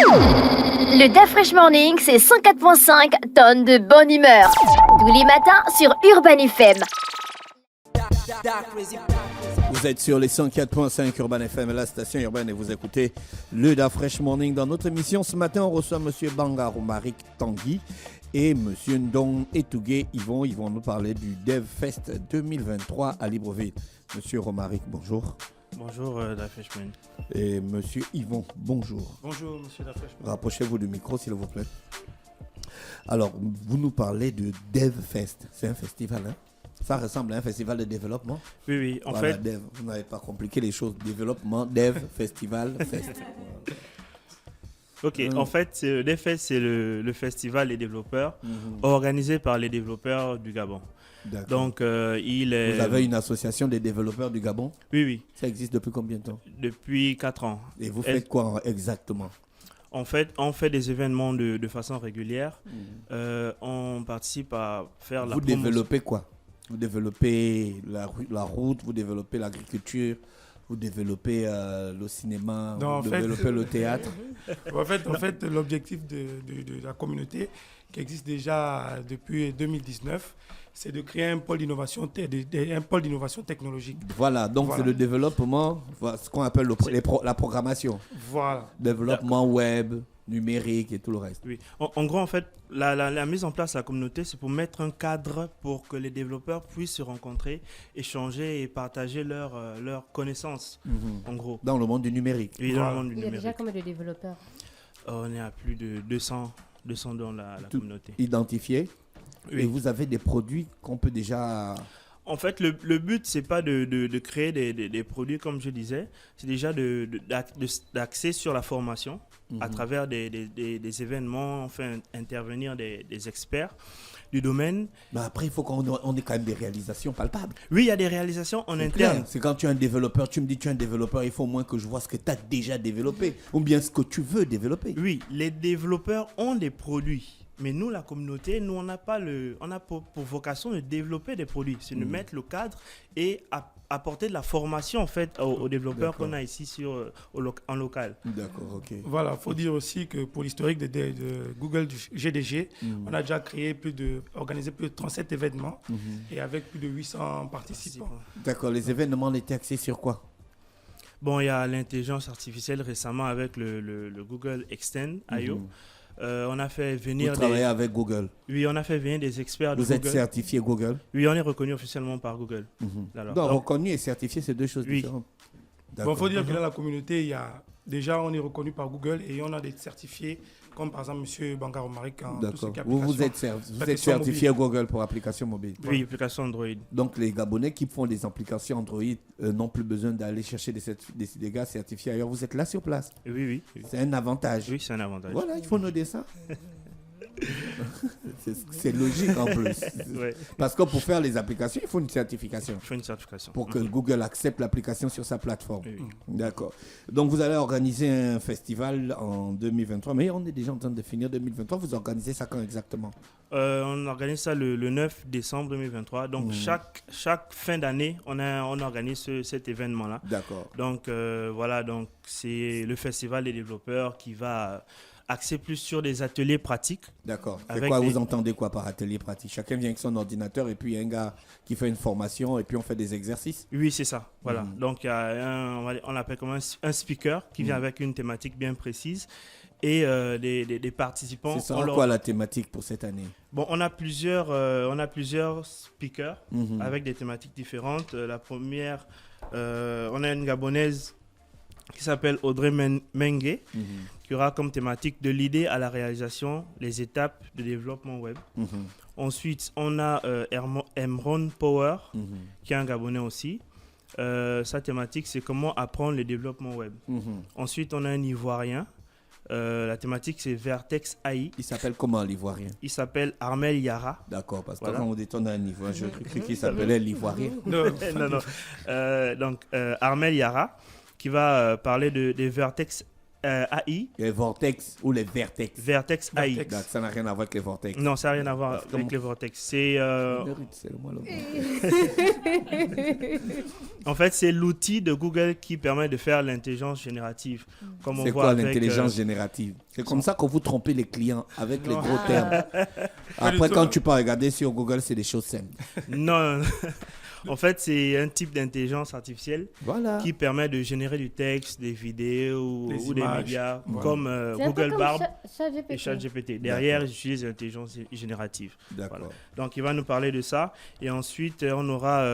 Le DAF Fresh Morning, c'est 104.5 tonnes de bonne humeur. Tous les matins sur Urban FM. Vous êtes sur les 104.5 Urban FM, la station urbaine, et vous écoutez le DAF Fresh Morning. Dans notre émission, ce matin, on reçoit M. Banga Romaric Tanguy et M. Ndong Etougué Yvon. Ils vont nous parler du DevFest 2023 à Libreville. M. Romaric, bonjour. Bonjour, DAF Fresh Morning. Et M. Yvon, bonjour. Bonjour, monsieur DAF Fresh Morning. Rapprochez-vous du micro, s'il vous plaît. Alors, vous nous parlez de DevFest. C'est un festival, hein? Ça ressemble à un festival de développement. Oui, en voilà, fait... Dev. Vous n'avez pas compliqué les choses. Développement, Dev, Festival, Fest. Ok, en fait, le DevFest, c'est le festival des développeurs organisé par les développeurs du Gabon. D'accord. Donc, il est... Vous avez une association des développeurs du Gabon? Oui. Ça existe depuis combien de temps? Depuis 4 ans. Et vous faites quoi exactement? En fait, on fait des événements de façon régulière. On participe à faire la promotion. Vous développez quoi? Vous développez la route, vous développez l'agriculture, vous développez le cinéma, vous développez le théâtre. En fait, l'objectif de la communauté qui existe déjà depuis 2019, c'est de créer un pôle d'innovation technologique. Voilà, donc c'est le développement, ce qu'on appelle la programmation. Voilà. Développement web, numérique et tout le reste. Oui. En gros, en fait, la mise en place de la communauté, c'est pour mettre un cadre pour que les développeurs puissent se rencontrer, échanger et partager leurs connaissances, en gros. Dans le monde du numérique. Oui, dans le monde du Il y a numérique. déjà combien de développeurs? On est à plus de 200 dans la communauté. Identifié. Oui. Et vous avez des produits qu'on peut déjà... En fait, le but, c'est pas de créer des produits, comme je disais, c'est déjà d'axer sur la formation à travers des événements, enfin intervenir des experts du domaine. Mais après, il faut qu'on ait quand même des réalisations palpables. Oui, il y a des réalisations en interne. C'est quand tu es un développeur, tu me dis tu es un développeur, il faut au moins que je vois ce que tu as déjà développé ou bien ce que tu veux développer. Oui, les développeurs ont des produits. Mais nous, la communauté, nous, on a pour vocation de développer des produits. C'est de mettre le cadre et apporter de la formation, en fait, aux développeurs qu'on a ici en local. D'accord, ok. Voilà, il faut dire aussi que pour l'historique de Google du GDG, on a déjà organisé plus de 37 événements et avec plus de 800 participants. D'accord, les événements étaient axés sur quoi? Bon, il y a l'intelligence artificielle récemment avec le Google Extend I.O. On a fait venir Vous travaillez avec Google? Oui, on a fait venir des experts de Vous Google. êtes certifié Google? Oui, on est reconnu officiellement par Google. Donc, reconnu et certifié, c'est deux choses différentes. Bon, il faut dire que dans la communauté, déjà, on est reconnu par Google et on a des certifiés, comme par exemple M. Banga Romaric. D'accord. Vous êtes certifié Google pour application mobile? Oui, application Android. Donc, les Gabonais qui font des applications Android n'ont plus besoin d'aller chercher des gars certifiés ailleurs. Vous êtes là sur place? Oui. C'est un avantage. Oui, c'est un avantage. Voilà, il faut noter ça. C'est logique en plus. Ouais. Parce que pour faire les applications, il faut une certification. Il faut une certification. Pour que Google accepte l'application sur sa plateforme. Oui. D'accord. Donc vous allez organiser un festival en 2023. Mais on est déjà en train de finir 2023. Vous organisez ça quand exactement? On organise ça le 9 décembre 2023. Donc chaque fin d'année, on organise cet événement-là. D'accord. Donc voilà, donc c'est le festival des développeurs qui va axer plus sur des ateliers pratiques. D'accord. C'est quoi, vous entendez quoi par atelier pratique? Chacun vient avec son ordinateur et puis il y a un gars qui fait une formation et puis on fait des exercices? Oui, c'est ça. Voilà. Donc il y a on l'appelle comme un speaker qui vient avec une thématique bien précise et des participants. C'est quoi la thématique pour cette année? Bon, on a plusieurs speakers avec des thématiques différentes. La première, on a une Gabonaise qui s'appelle Audrey Mengue, qui aura comme thématique de l'idée à la réalisation, les étapes de développement web. Ensuite, on a Emron Power, qui est un Gabonais aussi. Sa thématique, c'est comment apprendre le développement web. Ensuite, on a un Ivoirien. La thématique, c'est Vertex AI. Il s'appelle comment, l'Ivoirien? Il s'appelle Armel Yara. D'accord, parce que Voilà. quand on détonne un Ivoirien, je crois qu'il s'appelait l'Ivoirien. Non. Donc, Armel Yara, qui va parler des Vertex AI. Les Vortex ou les Vertex. Vertex AI. Vertex. Donc, ça n'a rien à voir avec les Vortex. Non, ça n'a rien à voir Parce que avec mon- les Vortex. C'est C'est le mot, le mot. en fait c'est l'outil de Google qui permet de faire l'intelligence générative. Comme on C'est voit quoi avec, l'intelligence générative? C'est comme ça que vous trompez les clients avec les Non. gros termes. Après, tout. quand tu peux regarder sur Google, c'est des choses simples. Non, en fait c'est un type d'intelligence artificielle Voilà. qui permet de générer du texte, des vidéos Des ou des images. médias Voilà. comme C'est un peu Google comme Bard ChatGPT. et ChatGPT. Derrière, ils utilisent l'intelligence générative. D'accord. Voilà. Donc, il va nous parler de ça. Et ensuite, on aura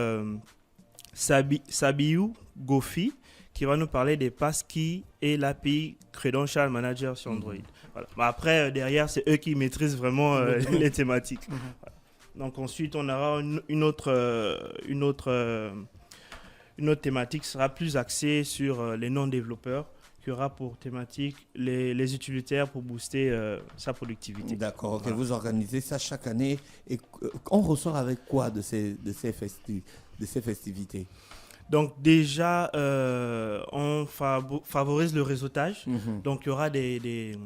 Sabiu Gofi qui va nous parler des passkeys et l'API Credential Manager sur Android. Voilà. Mais après, derrière, c'est eux qui maîtrisent vraiment les thématiques. Voilà. Donc, ensuite, on aura une autre thématique qui sera plus axée sur les non-développeurs, qui aura pour thématique les utilitaires pour booster sa productivité. D'accord, ok. Voilà. Vous organisez ça chaque année. Et on ressort avec quoi de ces festivités? Donc déjà, on favorise le réseautage. Donc il y aura des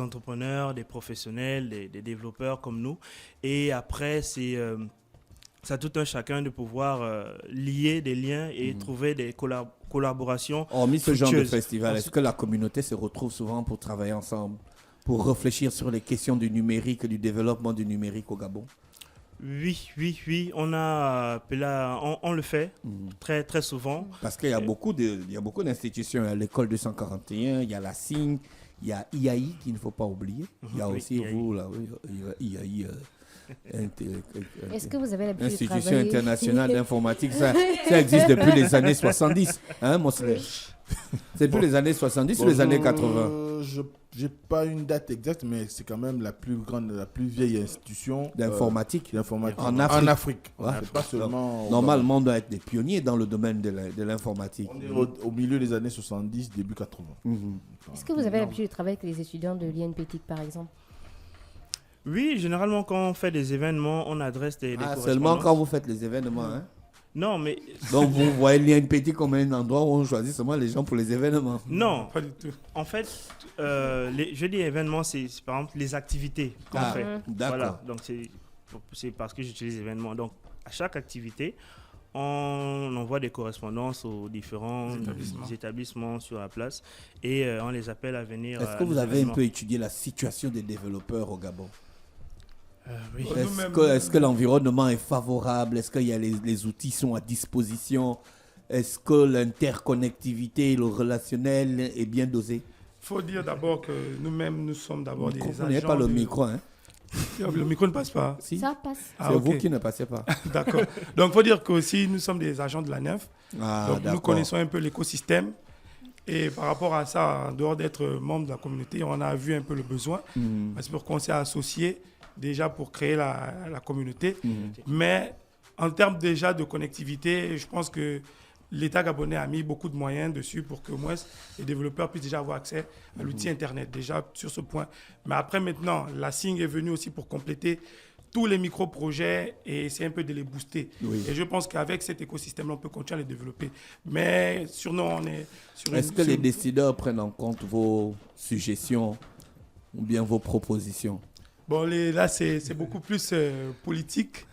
entrepreneurs, des professionnels, des développeurs comme nous. Et après, c'est à tout un chacun de pouvoir lier des liens et trouver des collaborations. Hormis ce genre de fructueuses. festival, est-ce que la communauté se retrouve souvent pour travailler ensemble, pour réfléchir sur les questions du numérique et du développement du numérique au Gabon? Oui, on le fait très, très souvent. Parce qu'il y a beaucoup d'institutions. Il y a l'école 241, il y a la SIGN, il y a IAI qu'il ne faut pas oublier. Il y a Oui, aussi IAI. vous, là, oui, IAI. Est-ce que vous avez l'habitude de Institution travailler internationale d'informatique, ça existe depuis les années 70, hein, mon frère? C'est depuis les années 70 ou les années 80? Je n'ai pas une date exacte, mais c'est quand même la plus grande, la plus vieille institution D'informatique en Afrique. Ouais. C'est pas seulement. Normalement, on doit être des pionniers dans le domaine de l'informatique. On est au milieu des années 70, début 80. Est-ce que vous avez l'habitude de travailler avec les étudiants de l'INPTIC, par exemple? Oui, généralement, quand on fait des événements, on adresse des Ah, correspondances. seulement quand vous faites les événements, hein? Non, mais Donc, vous voyez l'INPT comme un endroit où on choisit seulement les gens pour les événements. non. Pas du tout. En fait, je dis événements, c'est par exemple les activités qu'on Ah, fait. d'accord. Voilà, donc c'est parce que j'utilise événements. Donc, à chaque activité, on envoie des correspondances aux différents établissements sur la place et on les appelle à venir. Est-ce que vous avez un peu étudié la situation des développeurs au Gabon? Oui. Est-ce que l'environnement est favorable? Est-ce qu'il y a les outils sont à disposition? Est-ce que l'interconnectivité, le relationnel est bien dosé? Il faut dire d'abord que nous-mêmes, nous sommes d'abord des Vous agents. n'avez pas le de- micro, hein? Le micro ne passe pas. Si? Ça passe. Ah, C'est ok. vous qui ne passez pas. D'accord. Donc, il faut dire qu'aussi, nous sommes des agents de la NEF. Ah, Donc, nous d'accord. connaissons un peu l'écosystème. Et par rapport à ça, en dehors d'être membre de la communauté, on a vu un peu le besoin. C'est pour qu'on s'est associés déjà pour créer la communauté. Mais en termes déjà de connectivité, je pense que l'État gabonais a mis beaucoup de moyens dessus pour que au moins les développeurs puissent déjà avoir accès à l'outil Internet, déjà sur ce point. Mais après, maintenant, la SIGN est venue aussi pour compléter tous les micro-projets et essayer un peu de les booster. Oui. Et je pense qu'avec cet écosystème, on peut continuer à les développer. Mais sur nous, on est sur Est-ce que les décideurs prennent en compte vos suggestions ou bien vos propositions? Bon, là, c'est beaucoup plus politique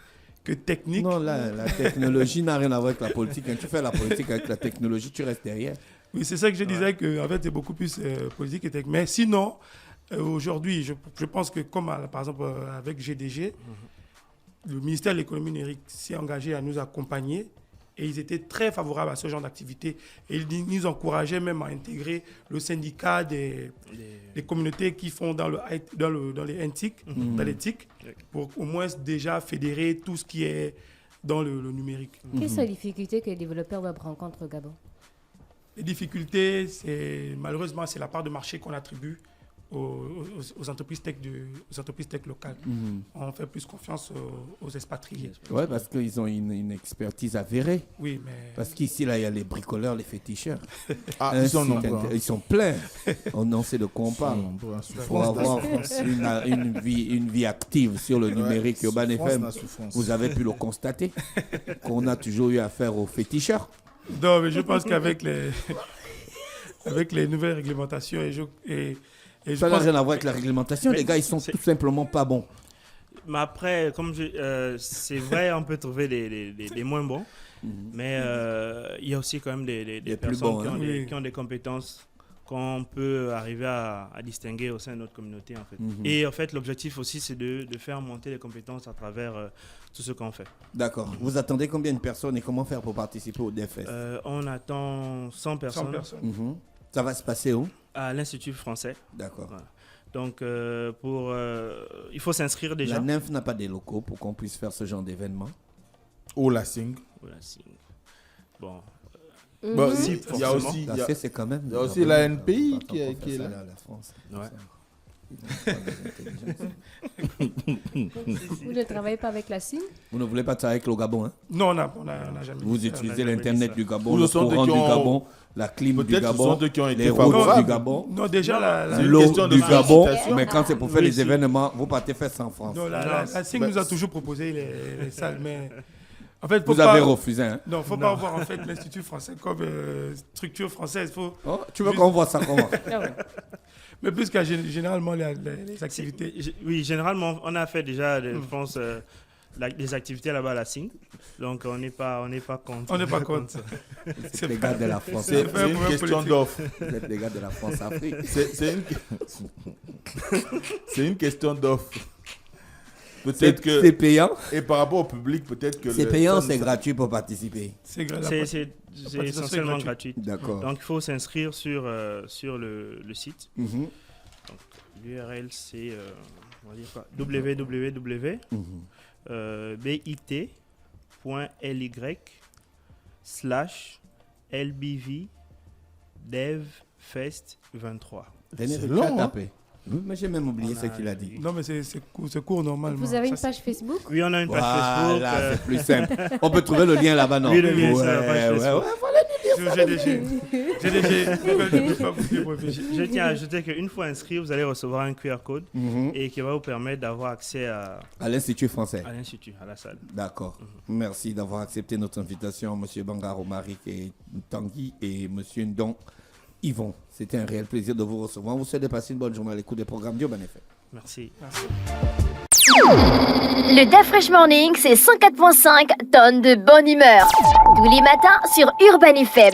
que technique. Non, là, la technologie n'a rien à voir avec la politique. Quand tu fais la politique avec la technologie, tu restes derrière. Oui, c'est ça que je disais, que en fait, c'est beaucoup plus politique et technique. Mais sinon, aujourd'hui, je pense que comme par exemple avec GDG, le ministère de l'économie numérique s'est engagé à nous accompagner et ils étaient très favorables à ce genre d'activité. Et ils nous encourageaient même à intégrer le syndicat des communautés qui font dans les NTIC, dans les TIC, pour au moins déjà fédérer tout ce qui est dans le numérique. Quelles sont les difficultés que les développeurs web rencontrent au Gabon? Les difficultés, malheureusement, c'est la part de marché qu'on attribue aux entreprises tech locales. On fait plus confiance aux expatriés. Oui, parce qu'ils ont une expertise avérée. Oui, mais Parce qu'ici, là, il y a les bricoleurs, les féticheurs. Ah, ils sont Ainsi nombreux. ils sont pleins. On sait de quoi on Ils sont parle. nombreux. En Pour souffrance, avoir la souffrance. une vie active sur le numérique Ouais, Urban souffrance, FM, la souffrance. vous avez pu le constater, qu'on a toujours eu affaire aux féticheurs. non, mais je pense qu'avec avec les nouvelles réglementations. Et je Ça n'a pense rien à voir avec la réglementation. Mais Les gars, ils sont tout simplement pas bons. Mais après, c'est vrai, on peut trouver les moins bons, mais il y a aussi quand même des Les plus personnes bons, hein. qui ont des compétences qu'on peut arriver à distinguer au sein de notre communauté, en fait. Et en fait, l'objectif aussi, c'est de faire monter les compétences à travers tout ce qu'on fait. D'accord. Vous attendez combien de personnes et comment faire pour participer au DFS? On attend 100 personnes, 100 personnes. Ça va se passer où? à l'Institut français. D'accord. Voilà. Donc, il faut s'inscrire déjà. La nymphe n'a pas des locaux pour qu'on puisse faire ce genre d'événement. Ou la Sing. Voilà, bon, Bon, Si, il y a forcément. aussi, La C, c'est quand même. il y a aussi la NPI qui est là. La France. Ouais. Vous ne travaillez pas avec la CIM? Vous ne voulez pas travailler avec le Gabon, hein? Non, on n'a jamais Vous dit ça. utilisez jamais l'Internet dit du Gabon, Ou le ce sont courant ceux du qui ont- Gabon, la clim du Peut-être ce Gabon, sont ceux qui ont été les routes favorables. du Gabon, Non, déjà, C'est une l'eau question de du Gabon. sollicitation. Mais quand c'est pour faire Oui, les si. événements, vous partez faire ça en France. non, la SIG nous a toujours proposé les salles, mais en fait, Vous avez refusé, hein? Non, faut pas voir en fait l'Institut français comme structure française. Oh, tu veux qu'on voit ça comment? Mais plus qu'à généralement les activités. Oui, généralement, on a fait déjà, je pense, des activités là-bas à la CING. Donc, on n'est pas contre. On n'est pas contre. ça. C'est les gars de la France. C'est pas un une problème question politique. d'offre. Vous êtes les gars de la France Afrique. C'est une question d'offre. Peut-être C'est que. payant. Et par rapport au public, peut-être que. C'est payant, c'est gratuit pour participer. C'est gra- la- C'est participation est essentiellement gratuite. gratuit. D'accord. Donc, il faut s'inscrire sur le site. Mhm. L'URL, c'est on va dire quoi, www.bit.ly/LBV-DevFest23. René, C'est tu long, as hein? tapé. Mais j'ai même oublié ce qu'il a dit. Non, mais c'est court normalement. Vous avez une Ça, page Facebook? Oui, on a une page Facebook. Voilà, c'est plus simple. On peut trouver le lien là-bas, non? Oui, le lien, ouais, c'est la page ouais, Facebook. ouais. Je tiens à ajouter qu'une fois inscrit, vous allez recevoir un QR code Mhm. et qui va vous permettre d'avoir accès à À l'Institut français. l'Institut, à la salle. D'accord. Merci d'avoir accepté notre invitation, M. Bangaro Marik et Tanguy et M. Ndong Yvon. C'était un réel plaisir de vous recevoir. On vous souhaite de passer une bonne journée à l'écoute des programmes d'Urban FM. Merci. Le DAF Fresh Morning, c'est 104.5 tonnes de bonne humeur. Tous les matins sur Urban FM.